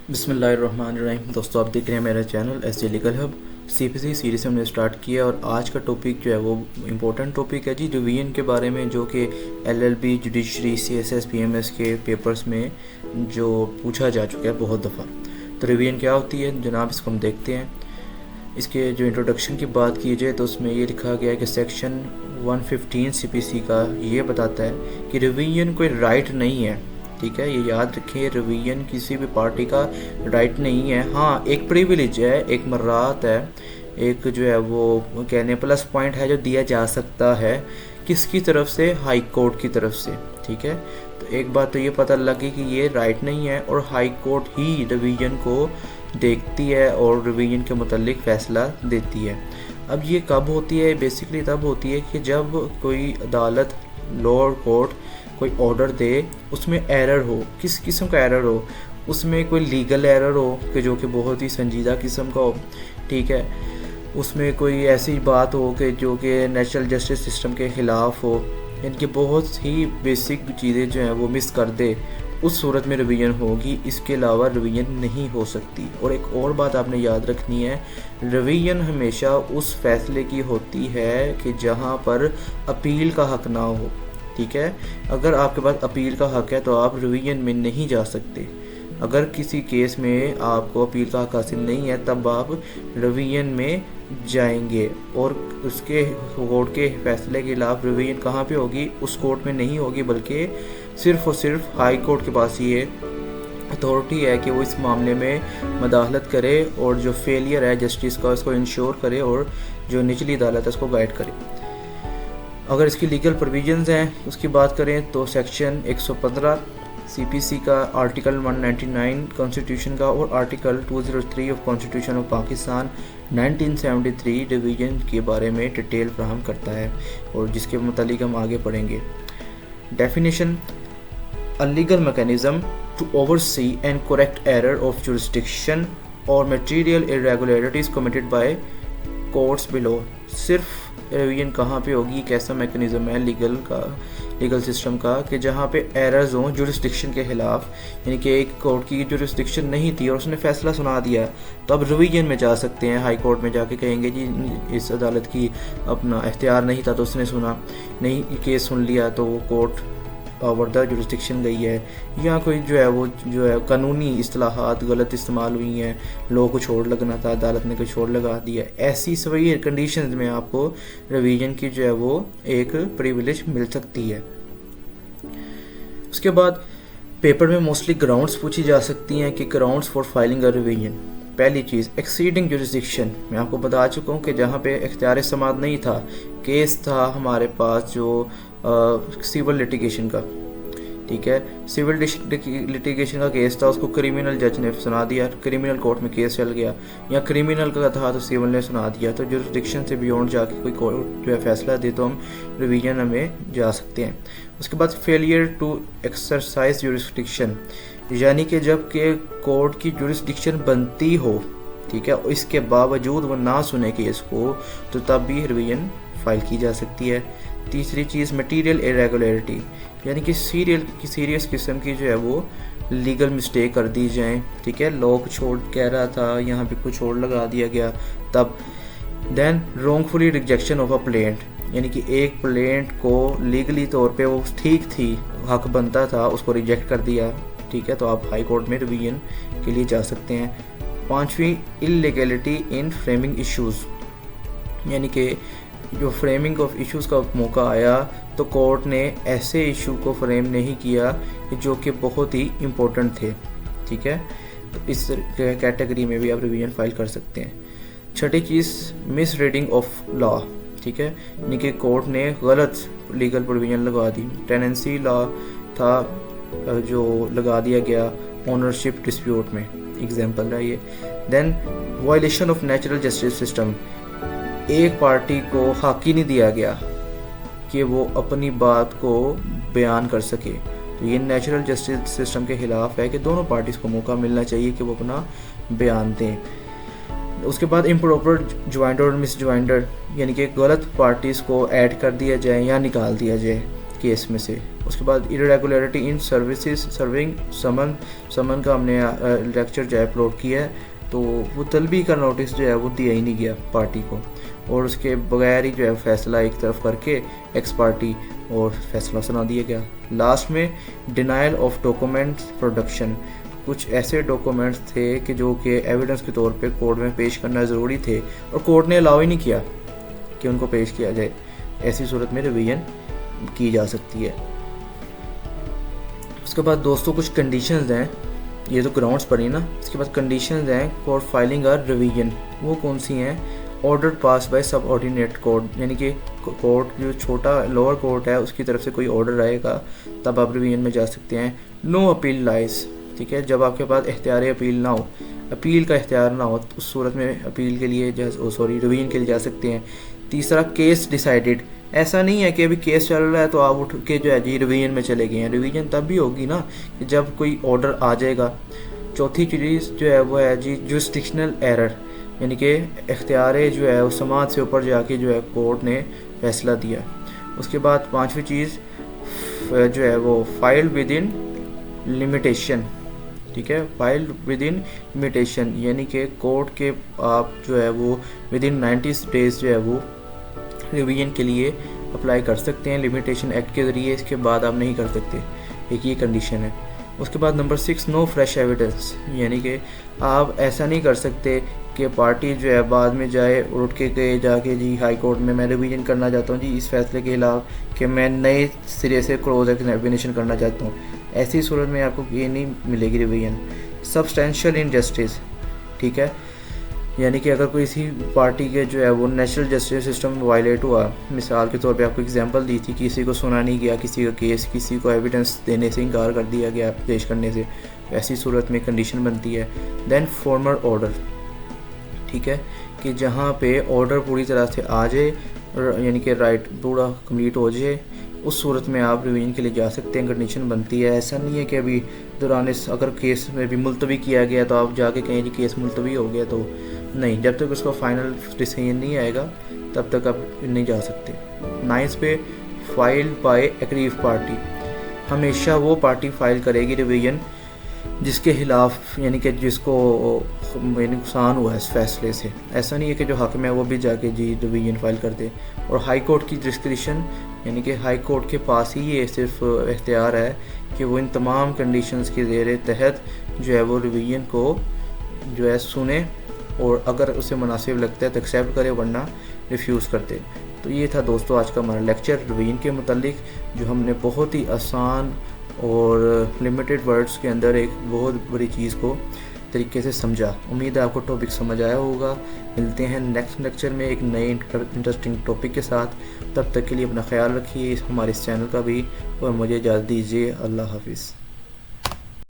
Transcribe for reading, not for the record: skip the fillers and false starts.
बिस्मिल्लाहिर्रहमानिर्रहीम। दोस्तों, आप देख रहे हैं मेरा चैनल एस जे लीगल हब। सीपीसी सीरीज़ हमने स्टार्ट किया और आज का टॉपिक जो है वो इम्पोर्टेंट टॉपिक है जी, रिवीजन के बारे में, जो कि एलएलबी, जुडिशरी, सीएसएस, पीएमएस के पेपर्स में जो पूछा जा चुका है बहुत दफ़ा। तो रिवीजन क्या होती है जनाब, इसको हम देखते हैं। इसके जो इंट्रोडक्शन की बात की जाए तो उसमें ये लिखा गया है कि सेक्शन 115 सीपीसी का ये बताता है कि रिवीजन कोई राइट नहीं है। ठीक है, ये याद रखिए, रिवीजन किसी भी पार्टी का राइट नहीं है। हाँ, एक प्रिविलेज है, एक मर्रात है, एक जो है वो कहने प्लस पॉइंट है जो दिया जा सकता है। किसकी तरफ से? हाई कोर्ट की तरफ से। ठीक है, तो एक बात तो ये पता लगी कि ये राइट नहीं है और हाई कोर्ट ही रिवीजन को देखती है और रिवीजन के मुतालिक फ़ैसला देती है। अब ये कब होती है? बेसिकली तब होती है कि जब कोई अदालत, लोअर कोर्ट कोई ऑर्डर दे, उसमें एरर हो। किस किस्म का एरर हो? उसमें कोई लीगल एरर हो कि जो कि बहुत ही संजीदा किस्म का हो। ठीक है, उसमें कोई ऐसी बात हो कि जो कि नेचुरल जस्टिस सिस्टम के ख़िलाफ़ हो, इनकी बहुत ही बेसिक चीज़ें जो हैं वो मिस कर दे, उस सूरत में रिवीजन होगी। इसके अलावा रिवीजन नहीं हो सकती। और एक और बात आपने याद रखनी है, रिवीजन हमेशा उस फैसले की होती है कि जहाँ पर अपील का हक़ ना हो। ठीक है, अगर आपके पास अपील का हक़ है तो आप रिवीजन में नहीं जा सकते। अगर किसी केस में आपको अपील का हक़ हासिल नहीं है तब आप रिवीजन में जाएंगे और उसके कोर्ट के फैसले के खिलाफ रिवीजन कहाँ पे होगी? उस कोर्ट में नहीं होगी, बल्कि सिर्फ़ और सिर्फ हाई कोर्ट के पास ये अथॉरिटी है कि वो इस मामले में मदाखलत करे और जो फेलियर है जस्टिस का उसको इंश्योर करे और जो निचली अदालत है उसको गाइड करे। अगर इसकी लीगल प्रोविजंस हैं उसकी बात करें तो सेक्शन 115 सीपीसी का, आर्टिकल 199 कॉन्स्टिट्यूशन का और article 203 of constitution of Pakistan 1973 division के बारे में डिटेल फराहम करता है और जिसके मुतालिक हम आगे पढ़ेंगे। Definition: a legal mechanism to oversee and correct error of jurisdiction और material irregularities committed by courts below. सिर्फ रिवीजन कहाँ पे होगी? कैसा मैकेनिज़्म है लीगल सिस्टम का कि जहाँ पे एरर्स हों जुरिस्डिक्शन के ख़िलाफ़, यानी कि एक कोर्ट की जुरिस्डिक्शन नहीं थी और उसने फ़ैसला सुना दिया, तो अब रिवीजन में जा सकते हैं। हाई कोर्ट में जाके कहेंगे जी इस अदालत की अपना इख्तियार नहीं था तो उसने सुना नहीं, केस सुन लिया तो वो कोर्ट ओवर जुरिस्डिक्शन गई है, या कोई जो है वो जो है कानूनी इस्तिलाहात गलत इस्तेमाल हुई हैं, लो को छोड़ लगना था, अदालत ने कोई छोड़ लगा दिया। ऐसी सभी कंडीशंस में आपको रिवीजन की जो है वो एक प्रिविलेज मिल सकती है। उसके बाद पेपर में मोस्टली ग्राउंड्स पूछी जा सकती हैं कि grounds for filing a revision. पहली चीज़, एक्सीडिंग जुरिस्डिक्शन। मैं आपको बता चुका हूँ कि जहाँ पे इख्तियार समाअत नहीं था, केस था हमारे पास जो सिविल लिटिगेशन का। ठीक है, सिविल लिटिगेशन का केस था, उसको क्रिमिनल जज ने सुना दिया, क्रिमिनल कोर्ट में केस चल गया, या क्रिमिनल का था तो सिविल ने सुना दिया। तो जुरिस्डिक्शन से बियॉन्ड जाके कोई कोर्ट जो है फैसला दे तो हम रिवीजन में जा सकते हैं। उसके बाद फेलियर टू एक्सरसाइज जुरिस्डिक्शन, यानी कि जब के कोर्ट की जुरिस्डिक्शन बनती हो, ठीक है, इसके बावजूद वो ना सुने केस को, तो तब भी रिवीजन फाइल की जा सकती है। तीसरी चीज़, मटेरियल इरेगुलरिटी, यानी कि सीरियस किस्म की जो है वो लीगल मिस्टेक कर दी जाए। ठीक है, लॉ कुछ और कह रहा था, यहाँ पे कुछ और लगा दिया गया तब। Then wrongfully rejection of a plaint, यानी कि एक प्लेंट को लीगली तौर पे वो ठीक थी, हक बनता था, उसको रिजेक्ट कर दिया। ठीक है, तो आप हाई कोर्ट में रिवीजन के लिए जा सकते हैं। पांचवी, इल्लीगलिटी इन फ्रेमिंग इश्यूज़, यानी कि जो फ्रेमिंग ऑफ इश्यूज़ का मौका आया तो कोर्ट ने ऐसे इशू को फ्रेम नहीं किया जो कि बहुत ही इम्पोर्टेंट थे। ठीक है, तो इस कैटेगरी में भी आप रिवीजन फाइल कर सकते हैं। छठी चीज़, मिस रीडिंग ऑफ लॉ। ठीक है, यानी कि कोर्ट ने गलत लीगल प्रोविजन लगा दी। टेनेंसी लॉ था जो लगा दिया गया ओनरशिप डिस्प्यूट में, एग्जाम्पल है ये। Then violation of natural justice system, एक पार्टी को हक ही नहीं दिया गया कि वो अपनी बात को बयान कर सके, तो ये नेचुरल जस्टिस सिस्टम के ख़िलाफ़ है कि दोनों पार्टीज़ को मौका मिलना चाहिए कि वो अपना बयान दें। उसके बाद इम्प्रॉपर ज्वाइंटर और मिस ज्वाइंटर, यानी कि गलत पार्टीज़ को ऐड कर दिया जाए या निकाल दिया जाए। केस में से। उसके बाद इरेगुलरिटी इन सर्विसेज सर्विंग समन का हमने लेक्चर जो है अपलोड किया है, तो वो तलबी का नोटिस जो है वो दिया ही नहीं गया पार्टी को, और उसके बगैर ही जो है फैसला एक तरफ करके एक्स पार्टी और फैसला सुना दिया गया। लास्ट में डिनाइल ऑफ डॉक्यूमेंट्स प्रोडक्शन, कुछ ऐसे डॉक्यूमेंट्स थे कि जो कि एविडेंस के तौर पे कोर्ट में पेश करना ज़रूरी थे और कोर्ट ने अलाउ ही नहीं किया कि उनको पेश किया जाए। ऐसी सूरत में रिवीजन की जा सकती है। उसके बाद दोस्तों कुछ कंडीशंस हैं, ये तो ग्राउंड्स पड़ी ना, इसके बाद कंडीशंस हैं कोर्ट फाइलिंग और रिवीजन। वो कौन सी हैं? ऑर्डर पास बाय सब ऑर्डिनेट कोर्ट, यानी कि कोर्ट जो छोटा लोअर कोर्ट है उसकी तरफ से कोई ऑर्डर आएगा तब आप रिवीजन में जा सकते हैं। नो अपील लाइज, ठीक है, जब आपके पास इख्तियार अपील ना हो, अपील का इख्तियार ना हो, तो उस सूरत में अपील के लिए रिवीजन के लिए जा सकते हैं। तीसरा केस डिसाइडेड, ऐसा नहीं है कि अभी केस चल रहा है तो आप उठ के जो है जी रिवीजन में चले गए हैं। रिवीजन तब भी होगी ना कि जब कोई ऑर्डर आ जाएगा। चौथी चीज़ जो है वो है जी जुरिस्डिक्शनल एरर, यानी कि इख्तियार जो है वो समाज से ऊपर जाके जो है कोर्ट ने फैसला दिया। उसके बाद पांचवी चीज़ जो है वो फाइल विद इन लिमिटेशन, ठीक है, फाइल विद इन लिमिटेशन, यानी कि कोर्ट के आप जो है वो विद इन 90 डेज जो है वो रिवीजन के लिए अप्लाई कर सकते हैं लिमिटेशन एक्ट के ज़रिए, इसके बाद आप नहीं कर सकते, एक ये कंडीशन है। उसके बाद नंबर 6 नो फ्रेश एविडेंस, यानी कि आप ऐसा नहीं कर सकते कि पार्टी जो है बाद में जाए और उठ के गए जाके जी हाई कोर्ट में मैं रिवीजन करना चाहता हूँ जी इस फैसले के खिलाफ कि मैं नए सिरे से क्लोज एग्जामिनेशन करना चाहता हूँ। ऐसी सूरत में आपको ये नहीं मिलेगी रिवीजन। सब्सटेंशियल इनजस्टिस, ठीक है, यानी कि अगर कोई इसी पार्टी के जो है वो नेचुरल जस्टिस सिस्टम वायलेट हुआ, मिसाल के तौर पे आपको एग्जांपल दी थी, किसी को सुना नहीं गया किसी का केस, किसी को एविडेंस देने से इनकार कर दिया गया पेश करने से, ऐसी सूरत में कंडीशन बनती है। देन फॉर्मल ऑर्डर, ठीक है, कि जहाँ पे ऑर्डर पूरी तरह से आ जाए यानी कि राइट पूरा कंप्लीट हो जाए, उस सूरत में आप रिवीजन के लिए जा सकते हैं, कंडीशन बनती है। ऐसा नहीं है कि अभी दौरान अगर केस में भी मुलतवी किया गया तो आप जाके कहें जी केस मुलतवी हो गया, तो नहीं, जब तक उसका फाइनल डिसीजन नहीं आएगा तब तक आप नहीं जा सकते। 9 पे फाइल बाय एग्रीव पार्टी, हमेशा वो पार्टी फाइल करेगी रिवीजन जिसके खिलाफ यानी कि जिसको नुकसान हुआ है इस फैसले से। ऐसा नहीं है कि जो हक में है वो भी जाके जी रिवीजन फाइल कर दे। और हाई कोर्ट की डिस्क्रिशन, यानी कि हाई कोर्ट के पास ही ये सिर्फ इख्तियार है कि वो इन तमाम कंडीशंस के ज़ेरे तहत जो है वो रिवीजन को जो है सुने और अगर उसे मुनासिब लगता है तो एक्सेप्ट करे, वरना रिफ्यूज़ कर दे। तो ये था दोस्तों आज का हमारा लेक्चर रिवीजन के मुतालिक, जो हमने बहुत ही आसान और लिमिटेड वर्ड्स के अंदर एक बहुत बड़ी चीज़ को तरीके से समझा। उम्मीद है आपको टॉपिक समझ आया होगा। मिलते हैं नेक्स्ट लेक्चर में एक नए इंटरेस्टिंग टॉपिक के साथ। तब तक के लिए अपना ख्याल रखिए, हमारे इस चैनल का भी, और मुझे इजाज़त दीजिए। अल्लाह हाफिज़।